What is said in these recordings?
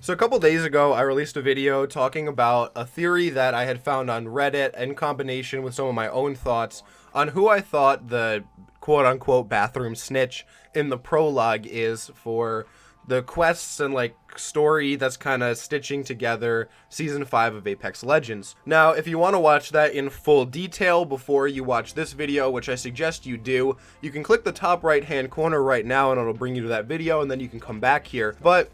So a couple days ago, I released a video talking about a theory that I had found on Reddit in combination with some of my own thoughts on who I thought the quote-unquote bathroom snitch in the prologue is for the quests and story that's kind of stitching together season 5 of Apex Legends. Now, if you want to watch that in full detail before you watch this video, which I suggest you do, you can click the top right hand corner right now and it'll bring you to that video, and then you can come back here. But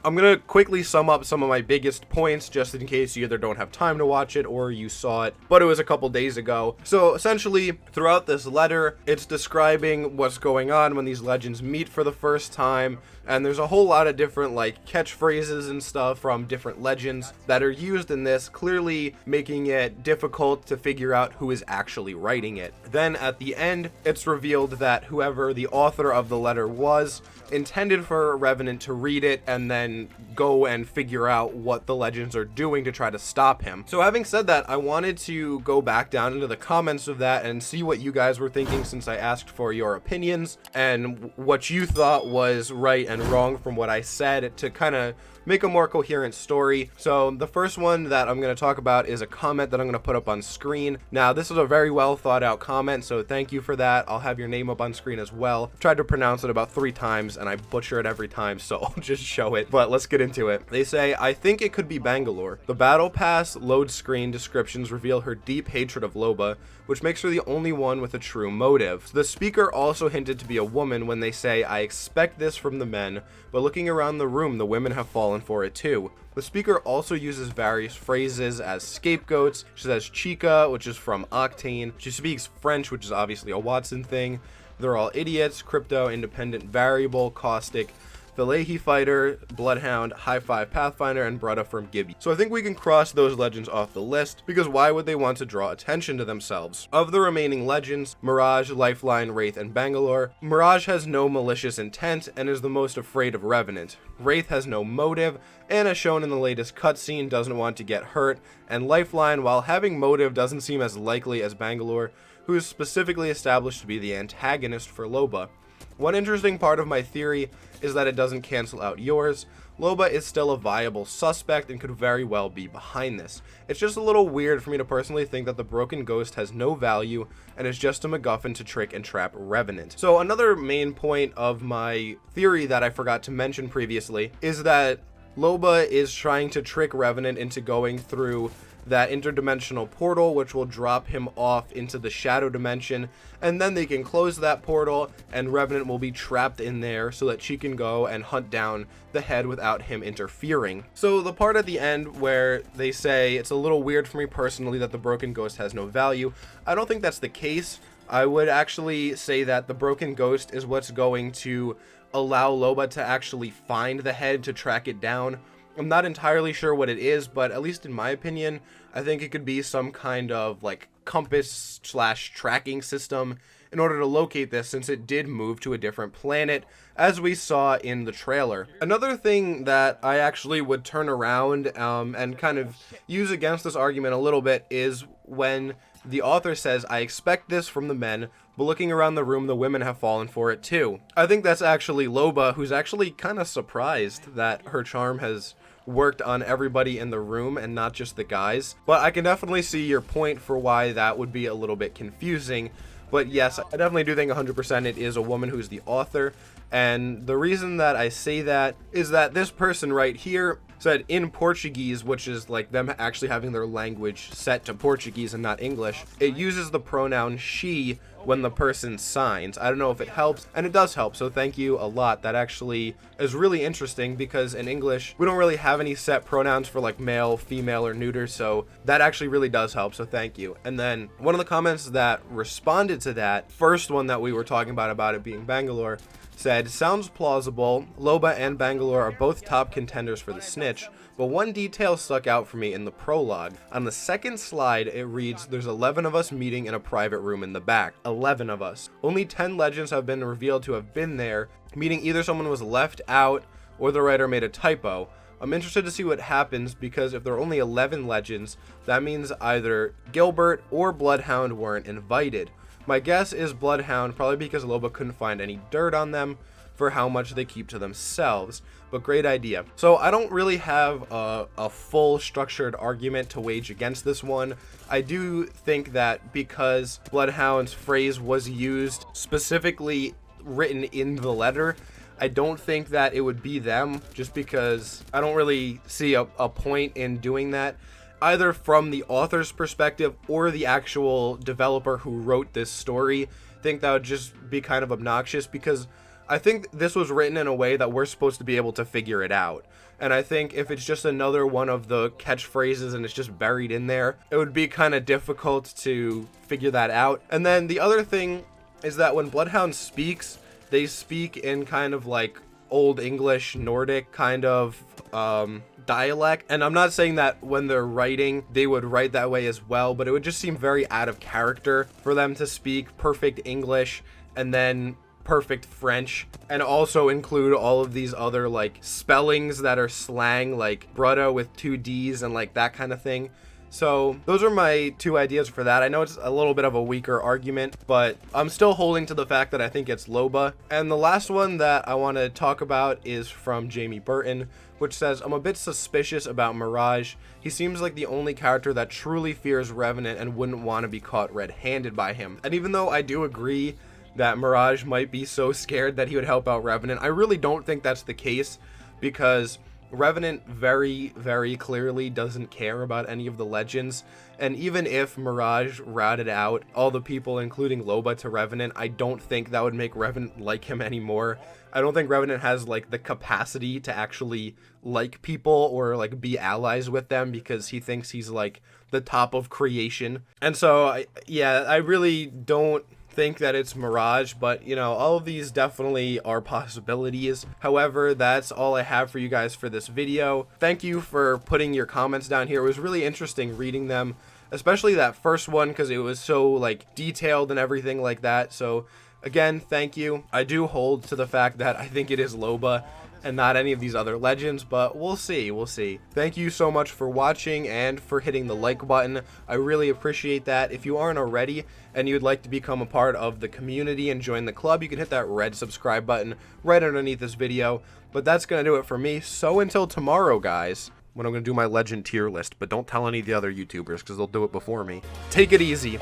I'm going to quickly sum up some of my biggest points just in case you either don't have time to watch it or you saw it, but it was a couple days ago. So essentially, throughout this letter, it's describing what's going on when these legends meet for the first time, and there's a whole lot of different catchphrases and stuff from different legends that are used in this, clearly making it difficult to figure out who is actually writing it. Then at the end, it's revealed that whoever the author of the letter was intended for Revenant to read it and then go and figure out what the legends are doing to try to stop him. So having said that, I wanted to go back down into the comments of that and see what you guys were thinking, since I asked for your opinions and what you thought was right and wrong from what I said, to kind of make a more coherent story. So the first one that I'm going to talk about is a comment that I'm going to put up on screen. Now, this is a very well thought out comment, so thank you for that. I'll have your name up on screen as well. I've tried to pronounce it about 3 times and I butcher it every time, so I'll just show it. But let's get into it. They say, "I think it could be Bangalore. The battle pass load screen descriptions reveal her deep hatred of Loba, which makes her the only one with a true motive. The speaker also hinted to be a woman when they say, 'I expect this from the men, but looking around the room, the women have fallen for it too.' The speaker also uses various phrases as scapegoats. She says chica, which is from Octane. She speaks French, which is obviously a Watson thing. They're all idiots, crypto, independent variable, caustic, Philahi Fighter, Bloodhound, High Five Pathfinder, and Brutta from Gibby. So I think we can cross those legends off the list, because why would they want to draw attention to themselves? Of the remaining legends, Mirage, Lifeline, Wraith, and Bangalore, Mirage has no malicious intent and is the most afraid of Revenant. Wraith has no motive, and as shown in the latest cutscene, doesn't want to get hurt, and Lifeline, while having motive, doesn't seem as likely as Bangalore, who is specifically established to be the antagonist for Loba. One interesting part of my theory is that it doesn't cancel out yours. Loba is still a viable suspect and could very well be behind this. It's just a little weird for me to personally think that the Broken Ghost has no value and is just a MacGuffin to trick and trap Revenant. So another main point of my theory that I forgot to mention previously is that Loba is trying to trick Revenant into going through that interdimensional portal, which will drop him off into the shadow dimension, and then they can close that portal and Revenant will be trapped in there so that she can go and hunt down the head without him interfering. So the part at the end where they say it's a little weird for me personally that the Broken Ghost has no value, I don't think that's the case. I would actually say that the Broken Ghost is what's going to allow Loba to actually find the head, to track it down. I'm not entirely sure what it is, but at least in my opinion, I think it could be some kind of compass / tracking system in order to locate this, since it did move to a different planet, as we saw in the trailer. Another thing that I actually would turn around and kind of use against this argument a little bit is when the author says, "I expect this from the men, but looking around the room, the women have fallen for it too." I think that's actually Loba, who's actually kind of surprised that her charm has worked on everybody in the room and not just the guys. But I can definitely see your point for why that would be a little bit confusing. But yes, I definitely do think 100% it is a woman who's the author. And the reason that I say that is that this person right here said in Portuguese, which is them actually having their language set to Portuguese and not English. It uses the pronoun she when the person signs. I don't know if it helps, and it does help, so thank you a lot. That actually is really interesting, because in English we don't really have any set pronouns for male, female, or neuter, so that actually really does help, so thank you. And then one of the comments that responded to that first one that we were talking about it being Bangalore, said, "Sounds plausible. Loba and Bangalore are both top contenders for the Snitch, but one detail stuck out for me in the prologue. On the second slide, it reads, 'There's 11 of us meeting in a private room in the back.' 11 of us. Only 10 legends have been revealed to have been there, meaning either someone was left out or the writer made a typo. I'm interested to see what happens, because if there are only 11 legends, that means either Gilbert or Bloodhound weren't invited. My guess is Bloodhound, probably because Loba couldn't find any dirt on them. for how much they keep to themselves. But great idea. So I don't really have a full structured argument to wage against this one. I do think that because Bloodhound's phrase was used specifically written in the letter, I don't think that it would be them, just because I don't really see a point in doing that, either from the author's perspective or the actual developer who wrote this story. I think that would just be kind of obnoxious, because I think this was written in a way that we're supposed to be able to figure it out. And I think if it's just another one of the catchphrases and it's just buried in there, it would be kind of difficult to figure that out. And then the other thing is that when Bloodhound speaks, they speak in kind of like Old English, Nordic kind of dialect. And I'm not saying that when they're writing, they would write that way as well, but it would just seem very out of character for them to speak perfect English and then perfect French, and also include all of these other like spellings that are slang, like brutta with 2 D's and like that kind of thing. So those are my 2 ideas for that. I know it's a little bit of a weaker argument, but I'm still holding to the fact that I think it's Loba. And the last one that I want to talk about is from Jamie Burton, which says, I'm a bit suspicious about Mirage. He seems like the only character that truly fears Revenant and wouldn't want to be caught red-handed by him. And even though I do agree that Mirage might be so scared that he would help out Revenant, I really don't think that's the case, because Revenant very, very clearly doesn't care about any of the legends. And even if Mirage routed out all the people, including Loba, to Revenant, I don't think that would make Revenant like him anymore. I don't think Revenant has like the capacity to actually like people or like be allies with them, because he thinks he's like the top of creation. And so I really don't think that it's Mirage, but you know, all of these definitely are possibilities. However, that's all I have for you guys for this video. Thank you for putting your comments down here. It was really interesting reading them, especially that first one, because it was so like detailed and everything like that. So again, thank you. I do hold to the fact that I think it is Loba and not any of these other legends, but we'll see. Thank you so much for watching and for hitting the like button. I really appreciate that. If you aren't already and you'd like to become a part of the community and join the club, you can hit that red subscribe button right underneath this video. But that's gonna do it for me. So until tomorrow, guys, when I'm gonna do my legend tier list, but don't tell any of the other YouTubers because they'll do it before me. Take it easy.